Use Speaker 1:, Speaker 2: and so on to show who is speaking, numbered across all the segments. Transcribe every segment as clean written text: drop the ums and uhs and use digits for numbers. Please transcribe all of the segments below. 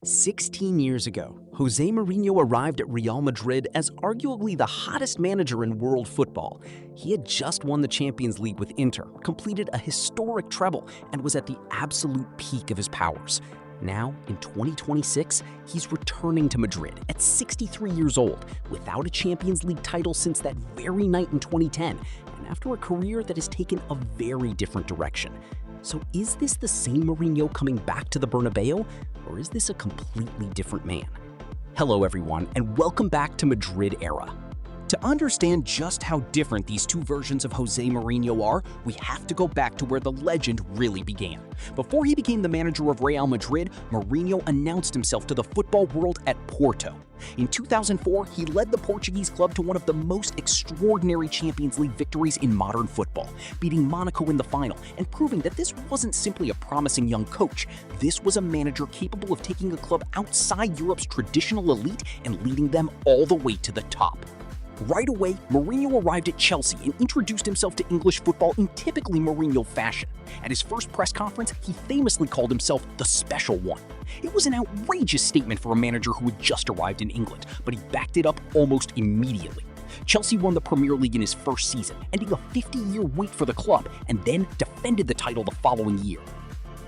Speaker 1: 16 years ago, José Mourinho arrived at Real Madrid as arguably the hottest manager in world football. He had just won the Champions League with Inter, completed a historic treble, and was at the absolute peak of his powers. Now, in 2026, he's returning to Madrid at 63 years old, without a Champions League title since that very night in 2010, and after a career that has taken a very different direction. So is this the same Mourinho coming back to the Bernabéu, or is this a completely different man? Hello everyone, and welcome back to Madrid Era. To understand just how different these two versions of José Mourinho are, we have to go back to where the legend really began. Before he became the manager of Real Madrid, Mourinho announced himself to the football world at Porto. In 2004, he led the Portuguese club to one of the most extraordinary Champions League victories in modern football, beating Monaco in the final and proving that this wasn't simply a promising young coach. This was a manager capable of taking a club outside Europe's traditional elite and leading them all the way to the top. Right away, Mourinho arrived at Chelsea and introduced himself to English football in typically Mourinho fashion. At his first press conference, he famously called himself the Special One. It was an outrageous statement for a manager who had just arrived in England, but he backed it up almost immediately. Chelsea won the Premier League in his first season, ending a 50-year wait for the club, and then defended the title the following year.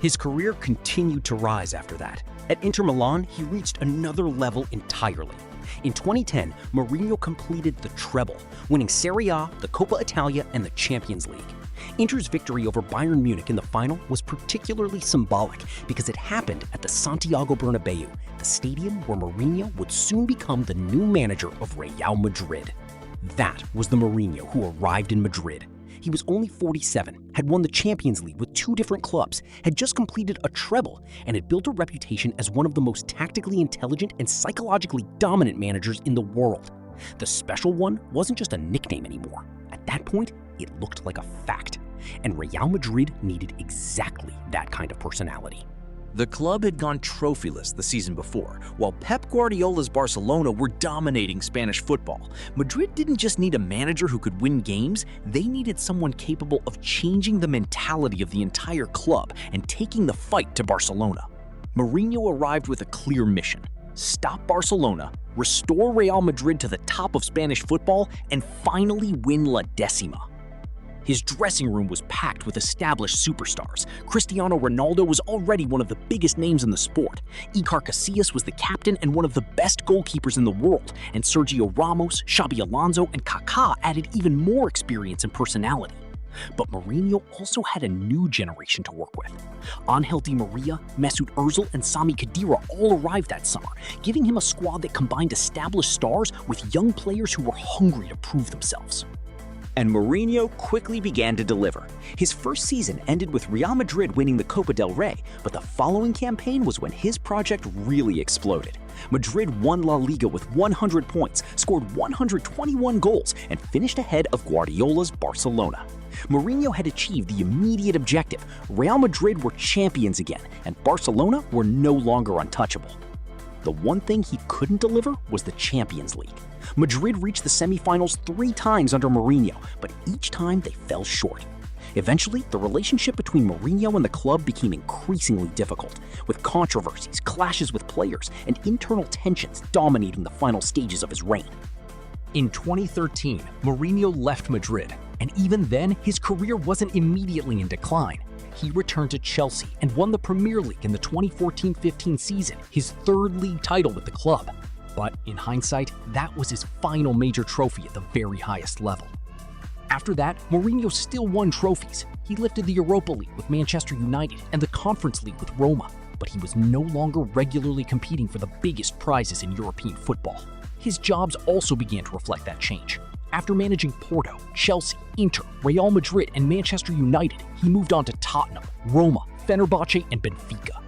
Speaker 1: His career continued to rise after that. At Inter Milan, he reached another level entirely. In 2010, Mourinho completed the treble, winning Serie A, the Coppa Italia, and the Champions League. Inter's victory over Bayern Munich in the final was particularly symbolic because it happened at the Santiago Bernabéu, the stadium where Mourinho would soon become the new manager of Real Madrid. That was the Mourinho who arrived in Madrid. He was only 47, had won the Champions League with two different clubs, had just completed a treble, and had built a reputation as one of the most tactically intelligent and psychologically dominant managers in the world. The Special One wasn't just a nickname anymore. At that point, it looked like a fact. And Real Madrid needed exactly that kind of personality.
Speaker 2: The club had gone trophyless the season before, while Pep Guardiola's Barcelona were dominating Spanish football. Madrid didn't just need a manager who could win games, they needed someone capable of changing the mentality of the entire club and taking the fight to Barcelona. Mourinho arrived with a clear mission: stop Barcelona, restore Real Madrid to the top of Spanish football, and finally win La Decima. His dressing room was packed with established superstars. Cristiano Ronaldo was already one of the biggest names in the sport. Iker Casillas was the captain and one of the best goalkeepers in the world, and Sergio Ramos, Xabi Alonso, and Kaká added even more experience and personality. But Mourinho also had a new generation to work with. Angel Di Maria, Mesut Ozil, and Sami Khedira all arrived that summer, giving him a squad that combined established stars with young players who were hungry to prove themselves. And Mourinho quickly began to deliver. His first season ended with Real Madrid winning the Copa del Rey, but the following campaign was when his project really exploded. Madrid won La Liga with 100 points, scored 121 goals, and finished ahead of Guardiola's Barcelona. Mourinho had achieved the immediate objective. Real Madrid were champions again, and Barcelona were no longer untouchable. The one thing he couldn't deliver was the Champions League. Madrid reached the semifinals 3 times under Mourinho, but each time they fell short. Eventually, the relationship between Mourinho and the club became increasingly difficult, with controversies, clashes with players, and internal tensions dominating the final stages of his reign. In 2013, Mourinho left Madrid, and even then, his career wasn't immediately in decline. He returned to Chelsea and won the Premier League in the 2014-15 season, his 3rd league title with the club. But in hindsight, that was his final major trophy at the very highest level. After that, Mourinho still won trophies. He lifted the Europa League with Manchester United and the Conference League with Roma, but he was no longer regularly competing for the biggest prizes in European football. His jobs also began to reflect that change. After managing Porto, Chelsea, Inter, Real Madrid, and Manchester United, he moved on to Tottenham, Roma, Fenerbahçe, and Benfica.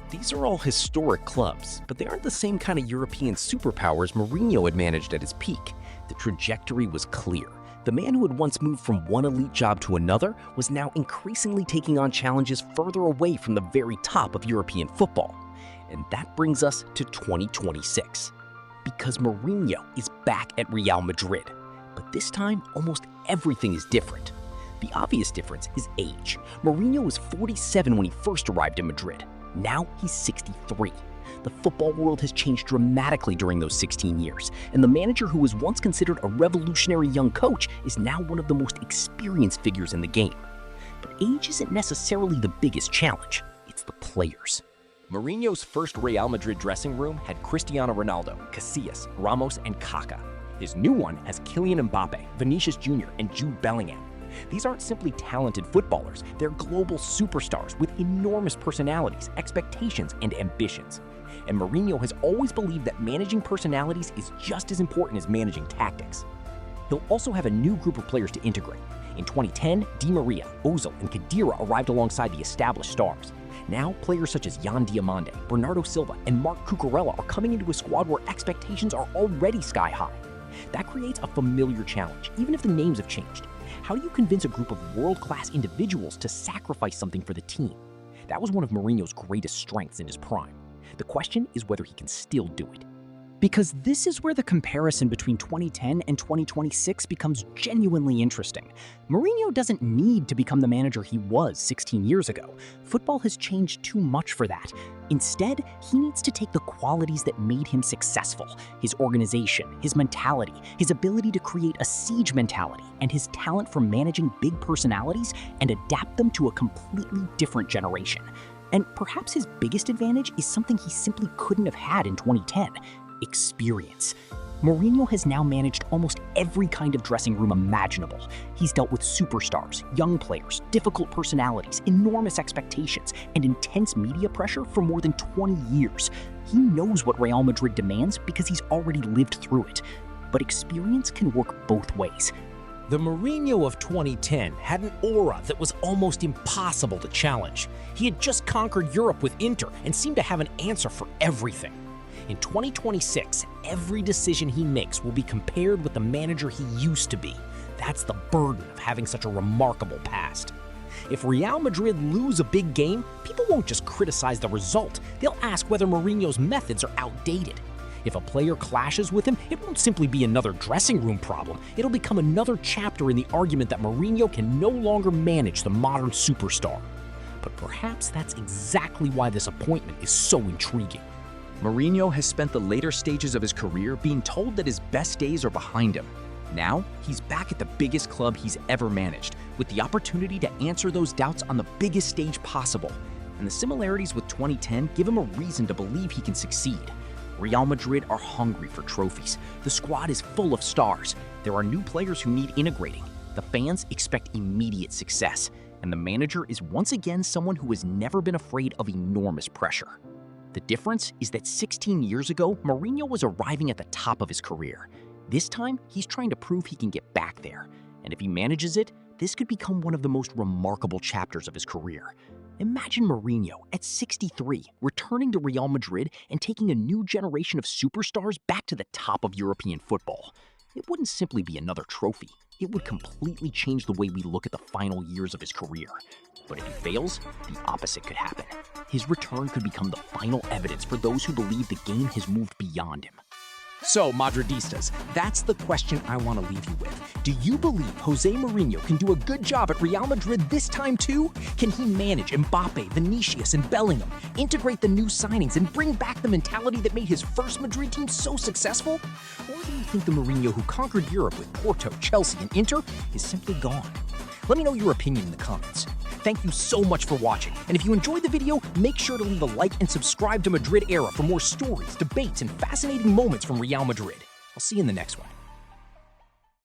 Speaker 1: These are all historic clubs, but they aren't the same kind of European superpowers Mourinho had managed at his peak. The trajectory was clear. The man who had once moved from one elite job to another was now increasingly taking on challenges further away from the very top of European football. And that brings us to 2026. Because Mourinho is back at Real Madrid. But this time, almost everything is different. The obvious difference is age. Mourinho was 47 when he first arrived in Madrid. Now he's 63. The football world has changed dramatically during those 16 years, and the manager who was once considered a revolutionary young coach is now one of the most experienced figures in the game. But age isn't necessarily the biggest challenge, it's the players.
Speaker 3: Mourinho's first Real Madrid dressing room had Cristiano Ronaldo, Casillas, Ramos, and Kaká. His new one has Kylian Mbappe, Vinicius Jr., and Jude Bellingham. These aren't simply talented footballers, they're global superstars with enormous personalities, expectations, and ambitions. And Mourinho has always believed that managing personalities is just as important as managing tactics. He'll also have a new group of players to integrate. In 2010, Di Maria, Ozil, and Khedira arrived alongside the established stars. Now, players such as Yan Diomande, Bernardo Silva, and Marc Cucurella are coming into a squad where expectations are already sky high. That creates a familiar challenge, even if the names have changed. How do you convince a group of world-class individuals to sacrifice something for the team? That was one of Mourinho's greatest strengths in his prime. The question is whether he can still do it.
Speaker 1: Because this is where the comparison between 2010 and 2026 becomes genuinely interesting. Mourinho doesn't need to become the manager he was 16 years ago. Football has changed too much for that. Instead, he needs to take the qualities that made him successful, his organization, his mentality, his ability to create a siege mentality, and his talent for managing big personalities, and adapt them to a completely different generation. And perhaps his biggest advantage is something he simply couldn't have had in 2010. Experience. Mourinho has now managed almost every kind of dressing room imaginable. He's dealt with superstars, young players, difficult personalities, enormous expectations, and intense media pressure for more than 20 years. He knows what Real Madrid demands because he's already lived through it. But experience can work both ways.
Speaker 4: The Mourinho of 2010 had an aura that was almost impossible to challenge. He had just conquered Europe with Inter and seemed to have an answer for everything. In 2026, every decision he makes will be compared with the manager he used to be. That's the burden of having such a remarkable past. If Real Madrid lose a big game, people won't just criticize the result. They'll ask whether Mourinho's methods are outdated. If a player clashes with him, it won't simply be another dressing room problem. It'll become another chapter in the argument that Mourinho can no longer manage the modern superstar. But perhaps that's exactly why this appointment is so intriguing.
Speaker 2: Mourinho has spent the later stages of his career being told that his best days are behind him. Now, he's back at the biggest club he's ever managed, with the opportunity to answer those doubts on the biggest stage possible. And the similarities with 2010 give him a reason to believe he can succeed. Real Madrid are hungry for trophies. The squad is full of stars. There are new players who need integrating. The fans expect immediate success. And the manager is once again someone who has never been afraid of enormous pressure. The difference is that 16 years ago, Mourinho was arriving at the top of his career. This time, he's trying to prove he can get back there. And if he manages it, this could become one of the most remarkable chapters of his career. Imagine Mourinho, at 63, returning to Real Madrid and taking a new generation of superstars back to the top of European football. It wouldn't simply be another trophy. It would completely change the way we look at the final years of his career. But if he fails, the opposite could happen. His return could become the final evidence for those who believe the game has moved beyond him.
Speaker 4: So, Madridistas, that's the question I want to leave you with. Do you believe José Mourinho can do a good job at Real Madrid this time too? Can he manage Mbappe, Vinicius, and Bellingham, integrate the new signings, and bring back the mentality that made his first Madrid team so successful? Or do you think the Mourinho who conquered Europe with Porto, Chelsea, and Inter is simply gone? Let me know your opinion in the comments. Thank you so much for watching, and if you enjoyed the video, make sure to leave a like and subscribe to Madrid Era for more stories, debates, and fascinating moments from Real Madrid. I'll see you in the next one.